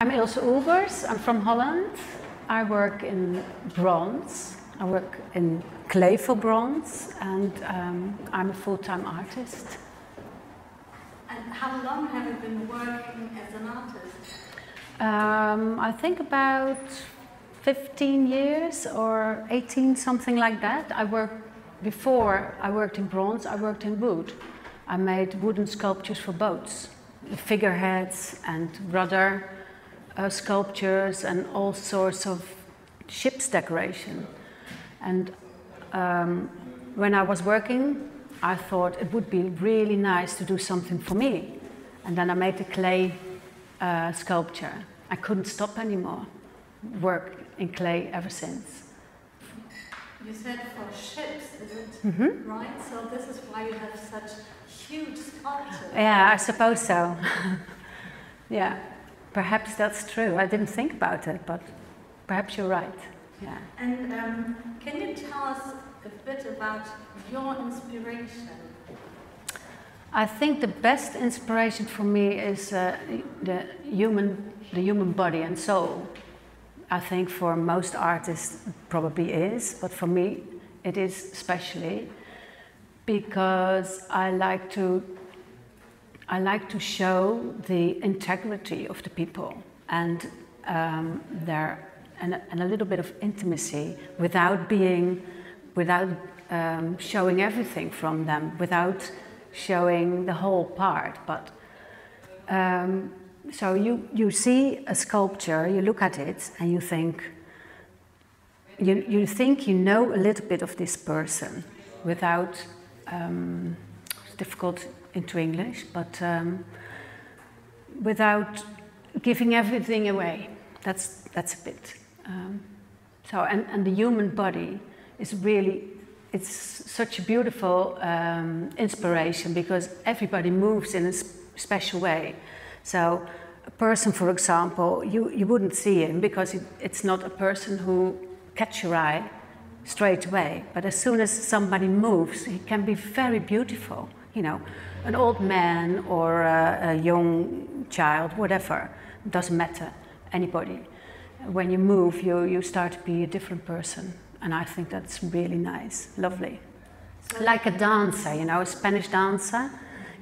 I'm Ilse Oelbers, I'm from Holland. I work in bronze. I work in clay for bronze, and I'm a full-time artist. And how long have you been working as an artist? I think about 15 years or 18, something like that. Before I worked in bronze, I worked in wood. I made wooden sculptures for boats, figureheads and rudder sculptures and all sorts of ship's decoration. And when I was working, I thought it would be really nice to do something for me. And then I made a clay sculpture. I couldn't stop anymore. Work in clay ever since. You said for ships, is it? Mm-hmm. Right? So this is why you have such huge sculptures. Yeah, I suppose so. Yeah, perhaps that's true. I didn't think about it, but perhaps you're right. Yeah. And can you tell us a bit about your inspiration? I think the best inspiration for me is the human body and soul. I think for most artists it probably is, but for me it is especially because I like to show the integrity of the people and and a little bit of intimacy without showing everything from them, without showing the whole part. But so you see a sculpture, you look at it, and you think you know a little bit of this person without it's difficult into English, but without giving everything away. That's a bit. So and the human body is really, it's such a beautiful inspiration because everybody moves in a special way. So a person, for example, you wouldn't see him because it's not a person who catches your eye straight away. But as soon as somebody moves, he can be very beautiful. You know, an old man or a young child, whatever, it doesn't matter, anybody. When you move, you start to be a different person. And I think that's really nice, lovely. Like a dancer, you know, a Spanish dancer.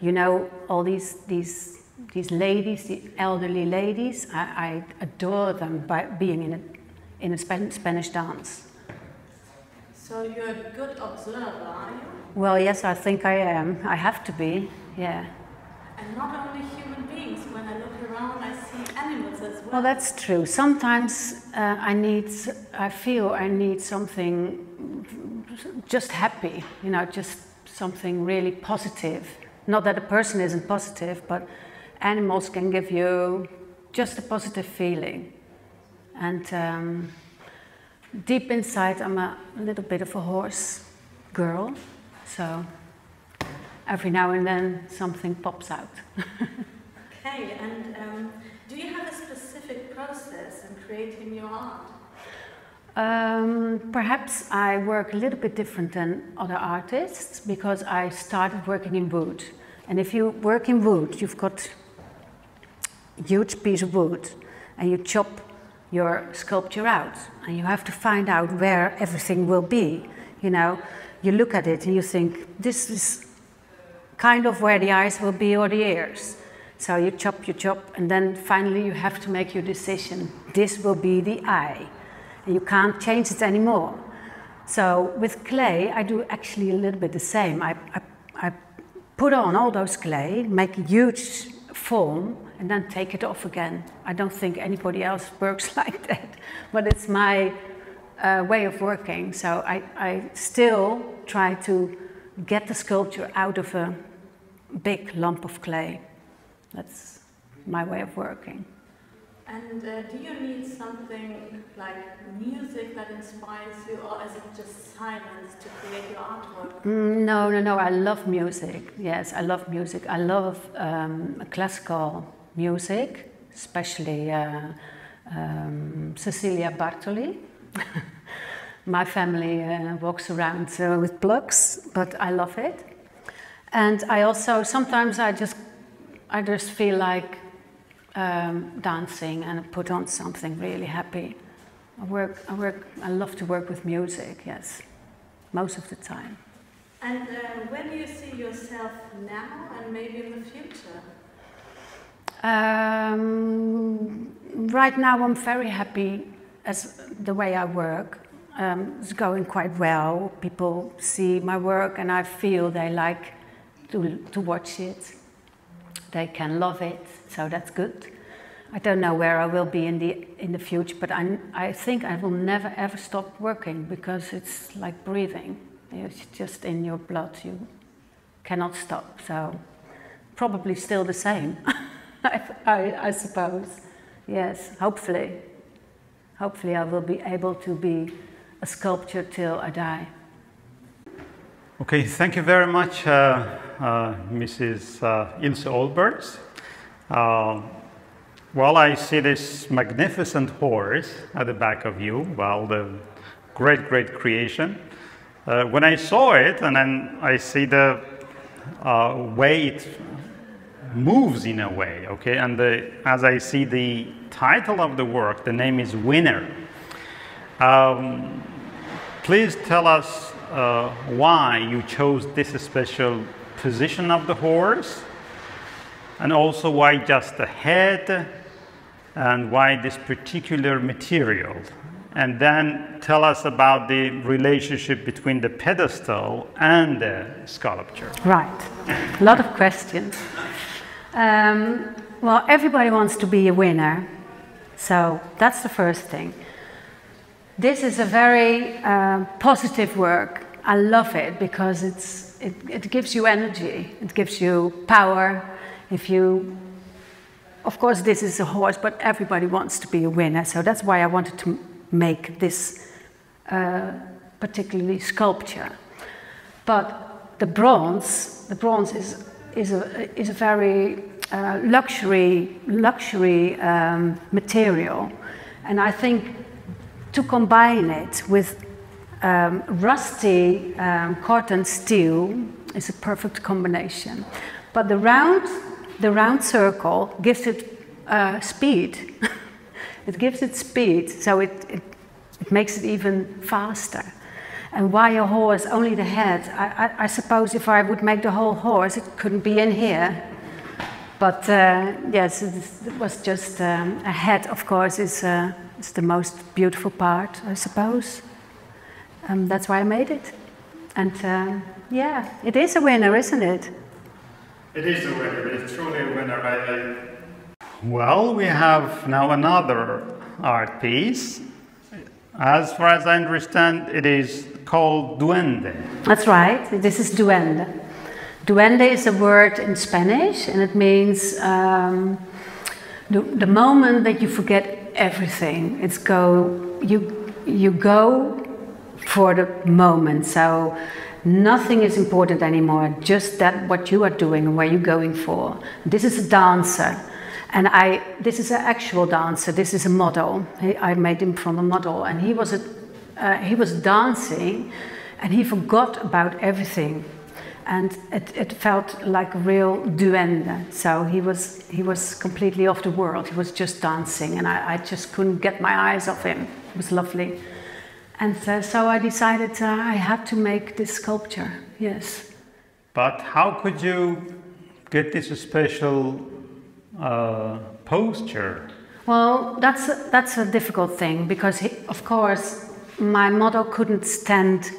You know, all these ladies, the elderly ladies, I adore them by being in a Spanish dance. So you're a good observer, are you? Well, yes, I think I am. I have to be, yeah. And not only human beings. When I look around, I see animals as well. Well, that's true. Sometimes I feel I need something just happy, you know, just something really positive. Not that a person isn't positive, but animals can give you just a positive feeling. And deep inside, I'm a little bit of a horse girl, so every now and then something pops out. Okay, and do you have a specific process in creating your art? Perhaps I work a little bit different than other artists because I started working in wood. And if you work in wood, you've got a huge piece of wood and you chop your sculpture out and you have to find out where everything will be. You know, you look at it and you think, this is kind of where the eyes will be or the ears. So you chop, and then finally you have to make your decision. This will be the eye, and you can't change it anymore. So with clay, I do actually a little bit the same. I put on all those clay, make a huge form, and then take it off again. I don't think anybody else works like that, but it's my way of working. So I still try to get the sculpture out of a big lump of clay. That's my way of working. And do you need something like music that inspires you, or is it just silence to create your artwork? No, I love music. Yes, I love music. I love classical music, especially Cecilia Bartoli. My family walks around with plugs, but I love it. And I also, sometimes I just feel like dancing and put on something really happy. I love to work with music, yes, most of the time. And where do you see yourself now and maybe in the future? Right now I'm very happy as the way I work. It's going quite well. People see my work and I feel they like to watch it. They can love it, so that's good. I don't know where I will be in the future, but I think I will never ever stop working because it's like breathing. It's just in your blood. You cannot stop. So probably still the same, I suppose. Yes, hopefully. Hopefully I will be able to be a sculptor till I die. Okay, thank you very much, Mrs. Ilse Oelbers. Well, I see this magnificent horse at the back of you. Well, the great, great creation. When I saw it, and then I see the way it moves in a way, okay? And as I see the title of the work, the name is Winner. Please tell us why you chose this special position of the horse, and also why just the head, and why this particular material. And then tell us about the relationship between the pedestal and the sculpture. Right, a lot of questions. Well, everybody wants to be a winner, so that's the first thing. This is a very positive work. I love it because it gives you energy, it gives you power. Of course, this is a horse, but everybody wants to be a winner, so that's why I wanted to make this particularly sculpture. But the bronze is a very luxury material, and I think to combine it with rusty cotton steel is a perfect combination. But the round circle gives it speed. It gives it speed, so it makes it even faster. And why a horse? Only the head. I suppose if I would make the whole horse, it couldn't be in here. But yes, it was just a head, of course, is the most beautiful part, I suppose. That's why I made it. And yeah, it is a winner, isn't it? It is a winner. It's truly a winner. Well, we have now another art piece. As far as I understand, it is called duende. That's right. This is duende. Duende is a word in Spanish, and it means the moment that you forget everything. You go for the moment. So nothing is important anymore. Just that what you are doing and where you're going for. This is a dancer. And this is an actual dancer. This is a model. I made him from a model, and he was dancing, and he forgot about everything, and it felt like a real duende. So he was completely off the world. He was just dancing, and I just couldn't get my eyes off him. It was lovely, and so I decided I had to make this sculpture. Yes. But how could you get this special posture? Well, that's a difficult thing, because of course my model couldn't stand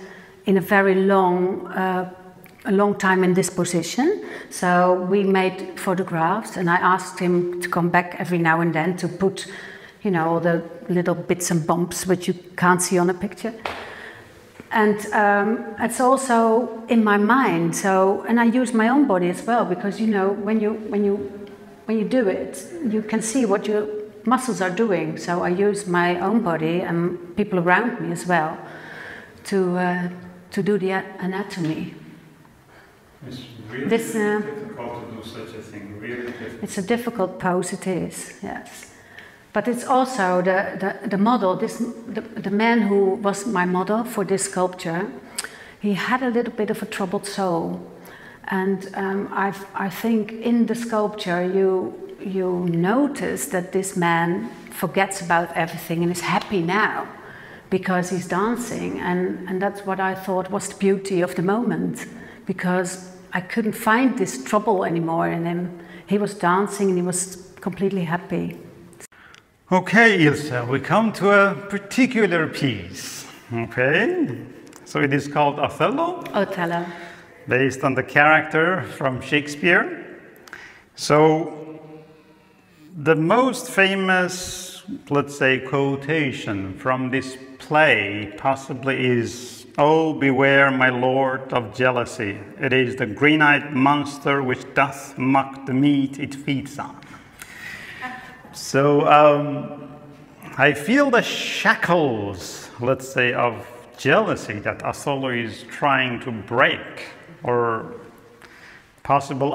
in a very long time in this position. So we made photographs, and I asked him to come back every now and then to put, you know, all the little bits and bumps which you can't see on a picture. And it's also in my mind. So, and I use my own body as well, because you know when you do it, you can see what your muscles are doing. So I use my own body and people around me as well to do the anatomy. It's really difficult to do such a thing. Really difficult. It's a difficult pose. It is, yes. But it's also the model. The man who was my model for this sculpture, he had a little bit of a troubled soul. And I think in the sculpture you notice that this man forgets about everything and is happy now because he's dancing, and that's what I thought was the beauty of the moment, because I couldn't find this trouble anymore in him. He was dancing and he was completely happy. Okay, Ilse, we come to a particular piece. Okay, so it is called Othello. Othello. Based on the character from Shakespeare. So the most famous, let's say, quotation from this play possibly is, "Oh, beware, my lord, of jealousy. It is the green-eyed monster which doth mock the meat it feeds on." So I feel the shackles, let's say, of jealousy that Othello is trying to break, or possibly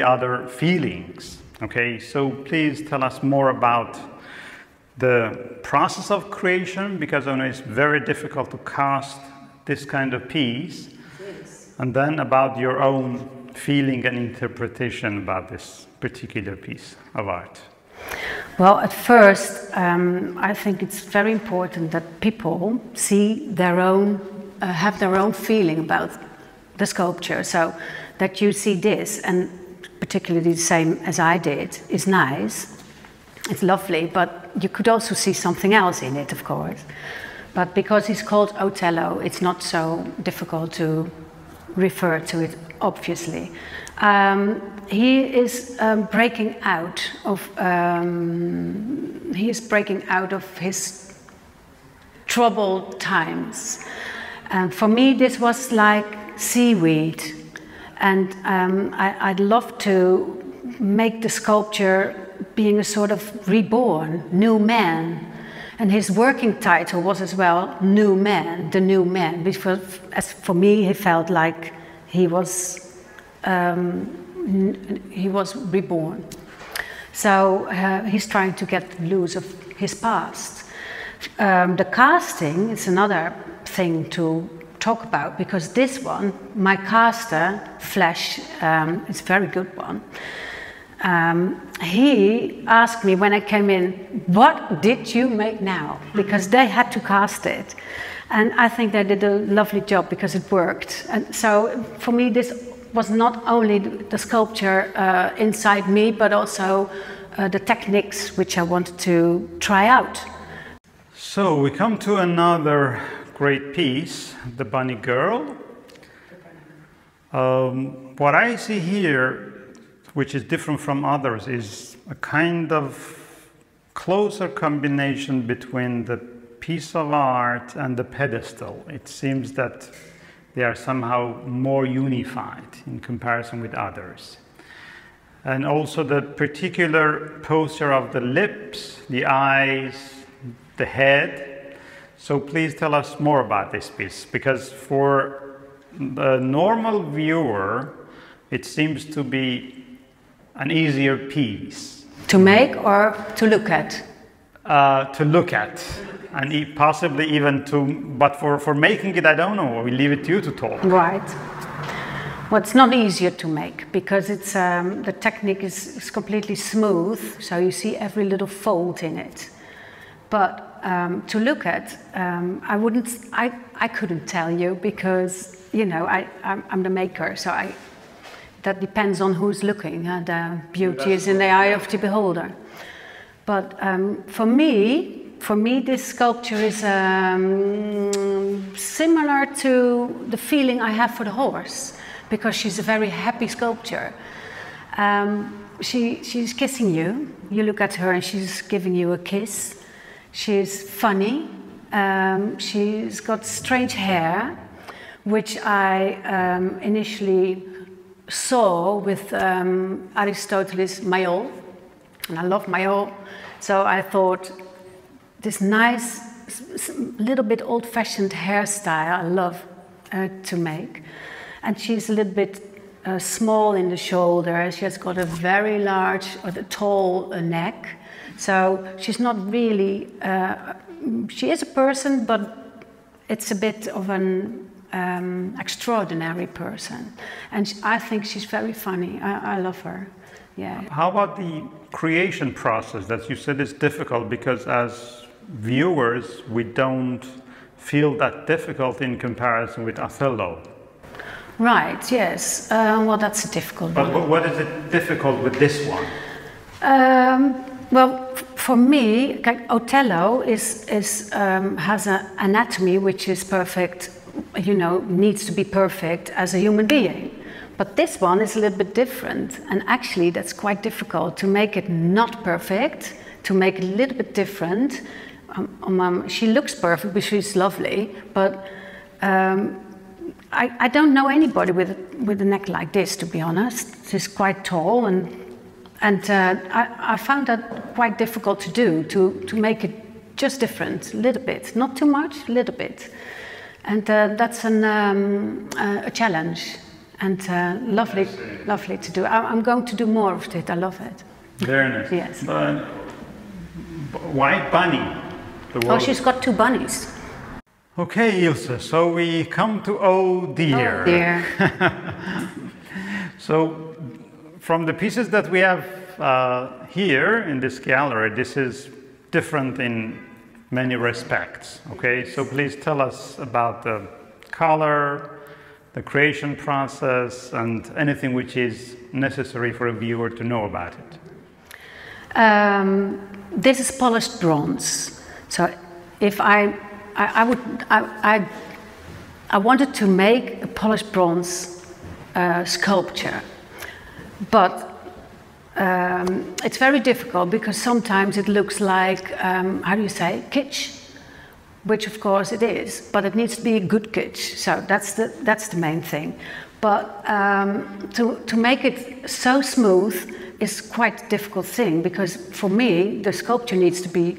other feelings. Okay, so please tell us more about the process of creation, because I know it's very difficult to cast this kind of piece. Yes. And then about your own feeling and interpretation about this particular piece of art. Well, at first, I think it's very important that people see their own, have their own feeling about the sculpture. So that you see this, and particularly the same as I did, is nice. It's lovely, but you could also see something else in it, of course. But because he's called Othello, it's not so difficult to refer to it, obviously. He is breaking out of his troubled times. And for me, this was like seaweed. And I'd love to make the sculpture being a sort of reborn, new man. And his working title was as well, New Man, the New Man, because as for me, he felt like he was reborn. So he's trying to get loose of his past. The casting is another thing to talk about, because this one, my caster, Flash, is a very good one. He asked me when I came in, "What did you make now?" Because they had to cast it. And I think they did a lovely job because it worked. And so for me, this was not only the sculpture inside me, but also the techniques which I wanted to try out. So we come to another great piece, The Bunny Girl. What I see here, which is different from others, is a kind of closer combination between the piece of art and the pedestal. It seems that they are somehow more unified in comparison with others. And also the particular posture of the lips, the eyes, the head. So please tell us more about this piece, because for the normal viewer, it seems to be an easier piece. To make or to look at? To look at, and possibly even to, but for making it, I don't know, we leave it to you to talk. Right. Well, it's not easier to make, because it's, the technique is completely smooth, so you see every little fold in it. But to look at, I couldn't tell you, because, you know, I'm the maker, so that depends on who's looking. The beauty is in the eye of the beholder. But for me, this sculpture is similar to the feeling I have for the horse, because she's a very happy sculpture. She's kissing you. You look at her and she's giving you a kiss. She's funny. She's got strange hair, which I initially saw with Aristoteles' Mayol, and I love Mayol, so I thought this nice, little bit old-fashioned hairstyle I love to make. And she's a little bit small in the shoulder. She has got a very large, or a tall neck, so she's not really, she is a person, but it's a bit of an extraordinary person, and I think she's very funny. I love her. yeah. How about the creation process that you said is difficult, because as viewers we don't feel that difficult in comparison with Othello? Right, yes. Well, that's a difficult one. But what is it difficult with this one? Well, for me, Othello has an anatomy which is perfect, you know, needs to be perfect as a human being. But this one is a little bit different, and actually that's quite difficult to make it not perfect, to make it a little bit different. She looks perfect, but she's lovely, but I don't know anybody with a neck like this, to be honest. She's quite tall, and I found that quite difficult to do, to make it just different, a little bit, not too much, a little bit. And that's a challenge, and lovely to do. I'm going to do more of it. I love it. Very nice. Yes. But why bunny? Oh, she's got two bunnies. Okay, Ilse, so we come to Oh Dear. Oh dear. So, from the pieces that we have here in this gallery, this is different in many respects. Okay, so please tell us about the color, the creation process, and anything which is necessary for a viewer to know about it. This is polished bronze. So if I wanted to make a polished bronze sculpture, but it's very difficult because sometimes it looks like, how do you say, kitsch, which of course it is, but it needs to be a good kitsch. So that's the main thing. But to make it so smooth is quite a difficult thing, because for me the sculpture needs to be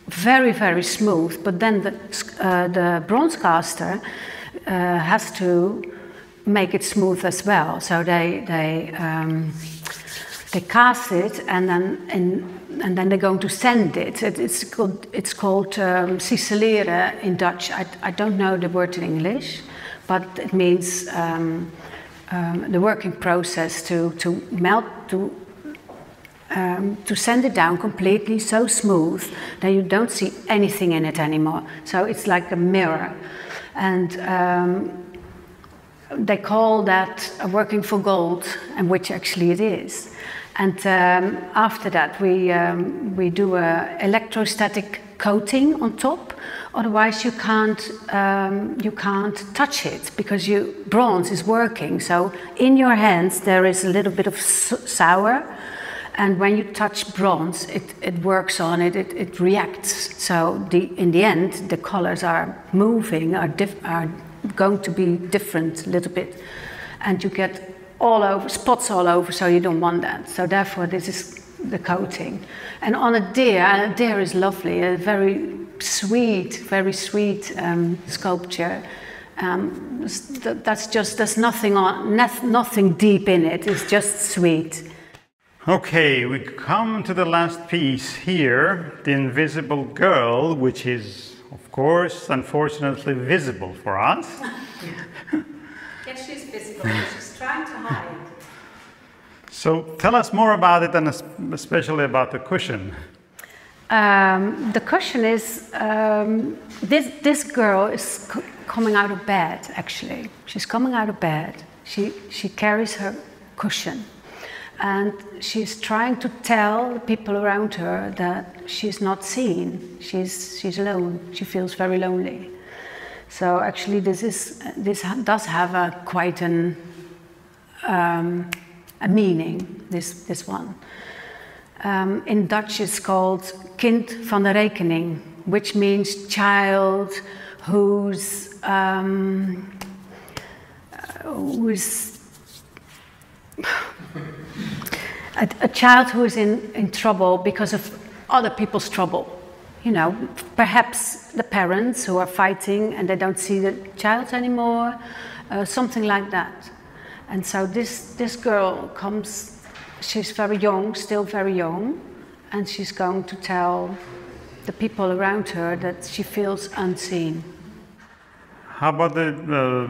very, very smooth, but then the bronze caster has to make it smooth as well. So they cast it, and then they're going to sand it. It's called ciseleren in Dutch. I don't know the word in English, but it means the working process to melt, to sand it down completely, so smooth that you don't see anything in it anymore. So it's like a mirror, and they call that working for gold, and which actually it is. And after that we do a electrostatic coating on top. Otherwise you can't touch it, because bronze is working. So in your hands there is a little bit of sour. And when you touch bronze, it works on it, it reacts. So in the end, the colors are moving, are going to be different a little bit. And you get spots all over, so you don't want that. So therefore, this is the coating. And on a deer is lovely, a very sweet sculpture. There's nothing deep in it, it's just sweet. Okay, we come to the last piece here, the Invisible Girl, which is, of course, unfortunately visible for us. Yes, she's visible, but she's trying to hide. So tell us more about it, and especially about the cushion. The cushion is, this girl is coming out of bed, actually. She's coming out of bed. She carries her cushion. And she's trying to tell the people around her that she's not seen. She's alone. She feels very lonely. So actually, this does have quite a meaning. This one. In Dutch, it's called kind van de rekening, which means child who's a child who is in trouble because of other people's trouble. You know, perhaps the parents who are fighting and they don't see the child anymore, something like that. And so this girl comes, she's very young, still very young, and she's going to tell the people around her that she feels unseen. How about the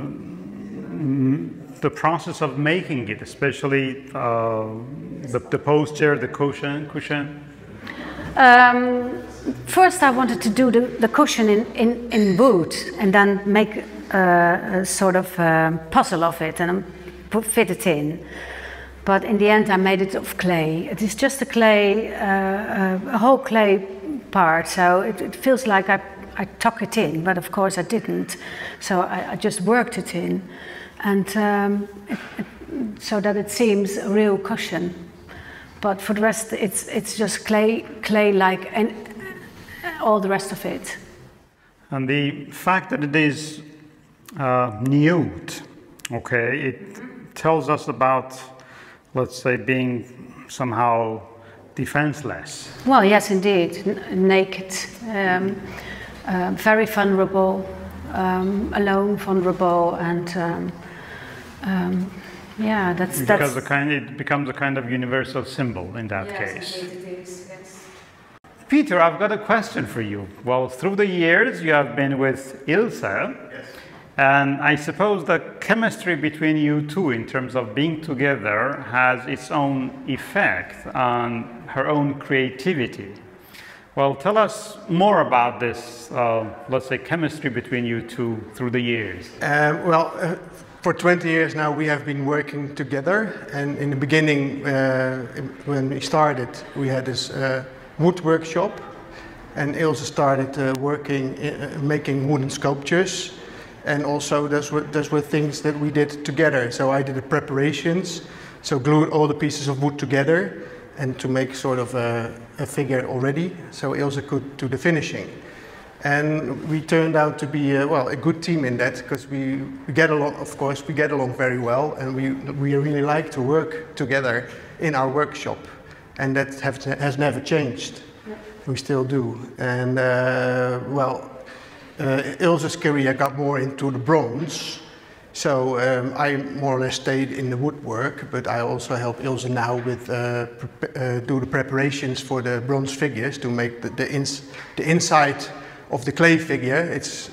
the process of making it, especially the poster, the cushion? First I wanted to do the cushion in wood and then make a sort of puzzle of it and fit it in. But in the end I made it of clay. It is just a clay, a whole clay part, so it feels like I tuck it in, but of course I didn't. So I just worked it in, and so that it seems a real cushion. But for the rest, it's just clay like, and all the rest of it. And the fact that it is nude, okay, it tells us about, let's say, being somehow defenseless. Well, yes, indeed, naked, very vulnerable, alone, vulnerable, and yeah, that's because it becomes a kind of universal symbol in that case. Yes, indeed it is. Yes. Peter, I've got a question for you. Well, through the years you have been with Ilse, yes. And I suppose the chemistry between you two in terms of being together has its own effect on her own creativity. Well, tell us more about this, let's say, chemistry between you two through the years. For 20 years now we have been working together, and in the beginning when we started we had this wood workshop, and Ilse started making wooden sculptures, and also those were things that we did together. So I did the preparations, so glued all the pieces of wood together and to make sort of a figure already, so Ilse could do the finishing. And we turned out to be a good team in that, because we get along, of course, we get along very well, and we really like to work together in our workshop, and that has never changed. Yep. We still do. And Ilse's career got more into the bronze, so I more or less stayed in the woodwork, but I also help Ilse now with do the preparations for the bronze figures to make the inside of the clay figure. It's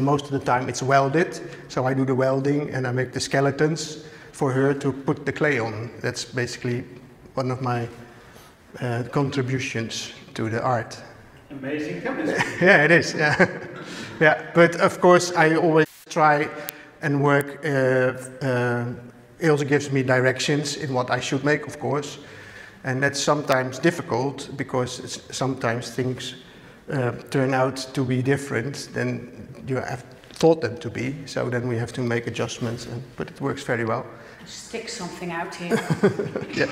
most of the time it's welded, so I do the welding and I make the skeletons for her to put the clay on. That's basically one of my contributions to the art. Amazing chemistry. Yeah, it is. Yeah, yeah. But of course, I always try and work. Ilse gives me directions in what I should make, of course, and that's sometimes difficult because sometimes things turn out to be different than you have thought them to be. So then we have to make adjustments, but it works very well. Stick something out here. Yeah.